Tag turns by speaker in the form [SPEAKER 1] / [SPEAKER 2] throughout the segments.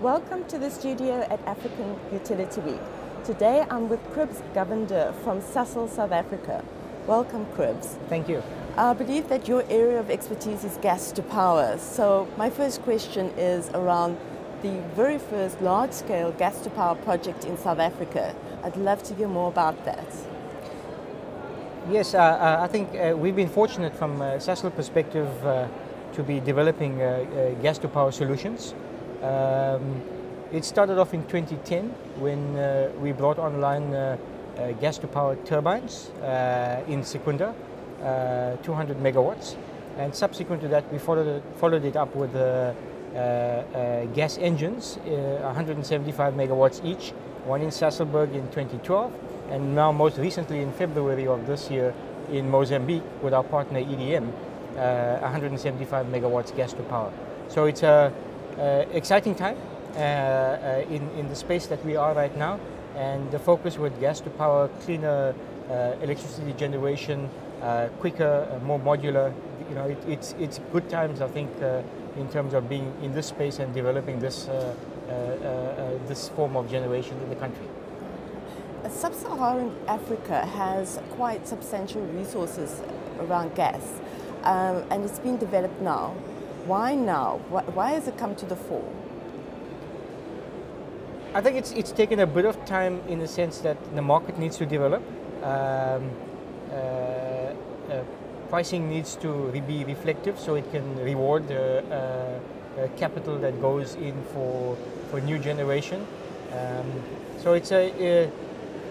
[SPEAKER 1] Welcome to the studio at African Utility Week. Today I'm with Kribs Govender from Sasol, South Africa. Welcome, Kribs.
[SPEAKER 2] Thank you.
[SPEAKER 1] I believe that your area of expertise is gas to power. So my first question is around the very first large-scale gas to power project in South Africa. I'd love to hear more about that.
[SPEAKER 2] Yes, I think we've been fortunate from a Sasol perspective to be developing gas to power solutions. It started off in 2010 when we brought online gas to power turbines in Secunda, 200 megawatts, and subsequent to that we followed it up with gas engines, 175 megawatts each, one in Sasolburg in 2012, and now most recently in February of this year in Mozambique with our partner EDM, 175 megawatts gas to power. So it's a exciting time in the space that we are right now, and the focus with gas to power, cleaner electricity generation, quicker, more modular. You know, it's good times, I think, in terms of being in this space and developing this this form of generation in the country.
[SPEAKER 1] Sub-Saharan Africa has quite substantial resources around gas, and it's being developed now. Why now? Why has it come to the fore?
[SPEAKER 2] I think it's taken a bit of time in the sense that the market needs to develop. Pricing needs to be reflective so it can reward capital that goes in for new generation. So it's a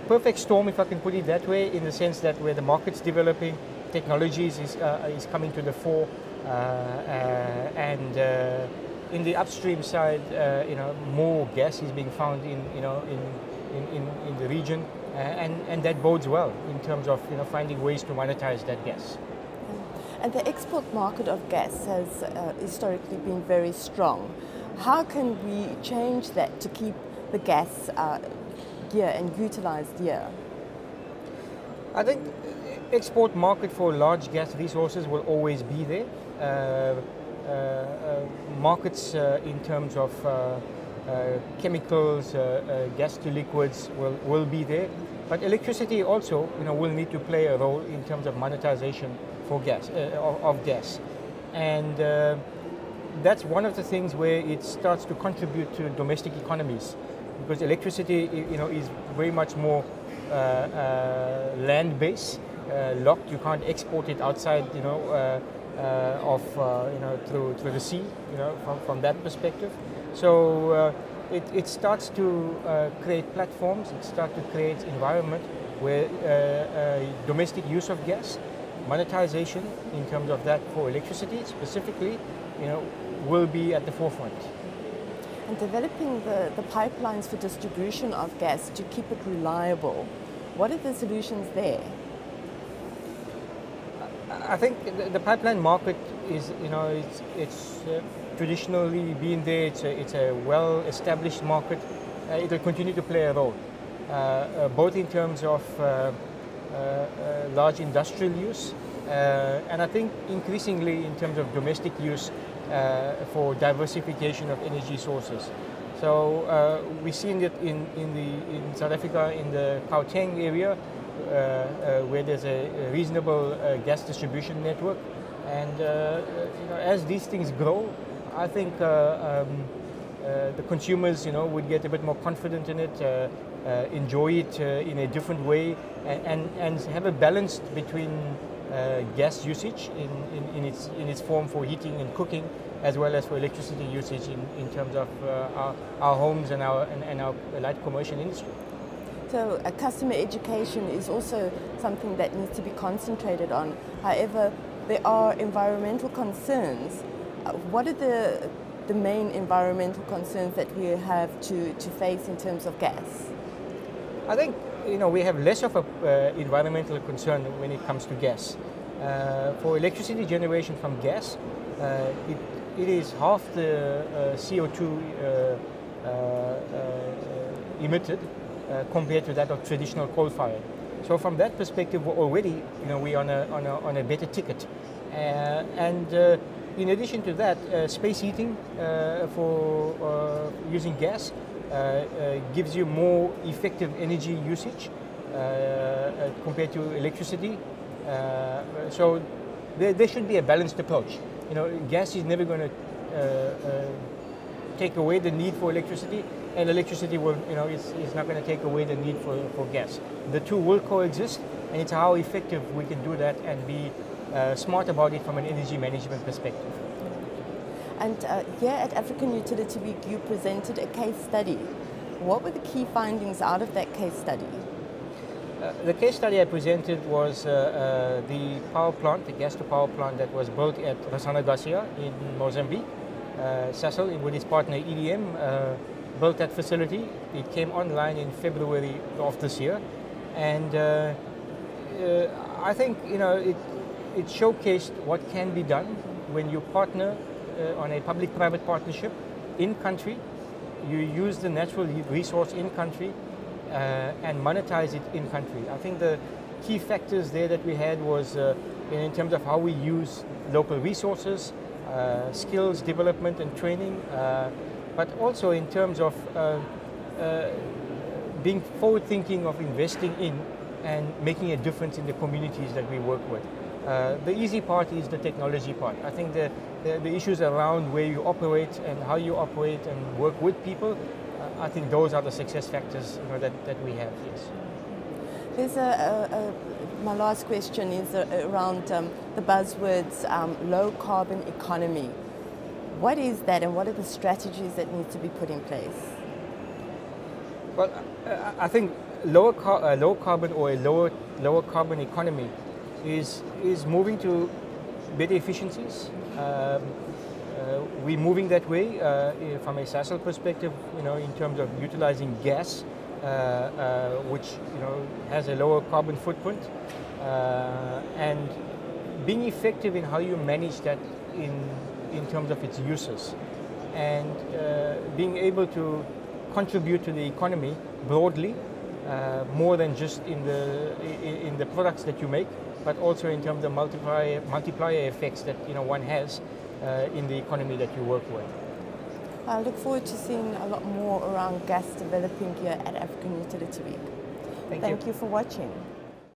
[SPEAKER 2] perfect storm, if I can put it that way, in the sense that where the market's developing, technologies is coming to the fore, and in the upstream side, more gas is being found in the region, and that bodes well in terms of finding ways to monetize that gas.
[SPEAKER 1] And the export market of gas has historically been very strong. How can we change that to keep the gas here and utilized here?
[SPEAKER 2] I think export market for large gas resources will always be there. Markets in terms of chemicals, gas to liquids will be there, but electricity also will need to play a role in terms of monetization for gas of gas, and that's one of the things where it starts to contribute to domestic economies, because electricity is very much more land-based, locked. You can't export it outside through the sea, from that perspective. So it starts to create platforms. It starts to create environment where domestic use of gas, monetization in terms of that for electricity specifically, will be at the forefront.
[SPEAKER 1] And developing the pipelines for distribution of gas to keep it reliable, what are the solutions there?
[SPEAKER 2] I think the pipeline market is, it's traditionally been there. It's a well-established market. It will continue to play a role, both in terms of large industrial use, and I think increasingly in terms of domestic use for diversification of energy sources. So we've seen it in South Africa, in the Gauteng area, where there's a reasonable gas distribution network, and as these things grow, I think the consumers would get a bit more confident in it, enjoy it in a different way, and have a balance between gas usage in its form for heating and cooking, as well as for electricity usage in terms of our homes and our light commercial industry.
[SPEAKER 1] So customer education is also something that needs to be concentrated on. However, there are environmental concerns. What are the main environmental concerns that we have to face in terms of gas?
[SPEAKER 2] I think we have less of an environmental concern when it comes to gas. For electricity generation from gas, it is half the CO2 emitted compared to that of traditional coal-fired. So from that perspective, we're already we're on a better ticket. And in addition to that, space heating for using gas gives you more effective energy usage compared to electricity. So there should be a balanced approach. You know, gas is never going to take away the need for electricity, and electricity will, you know, is not going to take away the need for gas. The two will coexist, and it's how effective we can do that and be smart about it from an energy management perspective.
[SPEAKER 1] And here at African Utility Week, you presented a case study. What were the key findings out of that case study?
[SPEAKER 2] The case study I presented was the power plant, the gas-to-power plant that was built at Rosana Garcia in Mozambique. Sasol, with its partner EDM, built that facility. It came online in February of this year, and I think, you know, it showcased what can be done when you partner on a public-private partnership in country. You use the natural resource in country and monetize it in country. I think the key factors there that we had was in terms of how we use local resources, skills development and training, but also in terms of being forward-thinking of investing in and making a difference in the communities that we work with. The easy part is the technology part. I think the issues around where you operate and how you operate and work with people, I think those are the success factors, you know, that we have. Yes.
[SPEAKER 1] There's my last question is around the buzzwords low carbon economy. What is that, and what are the strategies that need to be put in place?
[SPEAKER 2] Well, I think low carbon or a lower carbon economy is moving to better efficiencies. We're moving that way from a Sasol perspective, you know, in terms of utilizing gas, which, you know, has a lower carbon footprint, and being effective in how you manage that in terms of its uses, and being able to contribute to the economy broadly, more than just in the products that you make, but also in terms of multiplier effects that, you know, one has in the economy that you work with.
[SPEAKER 1] I look forward to seeing a lot more around gas developing here at African Utility Week. Thank you for watching.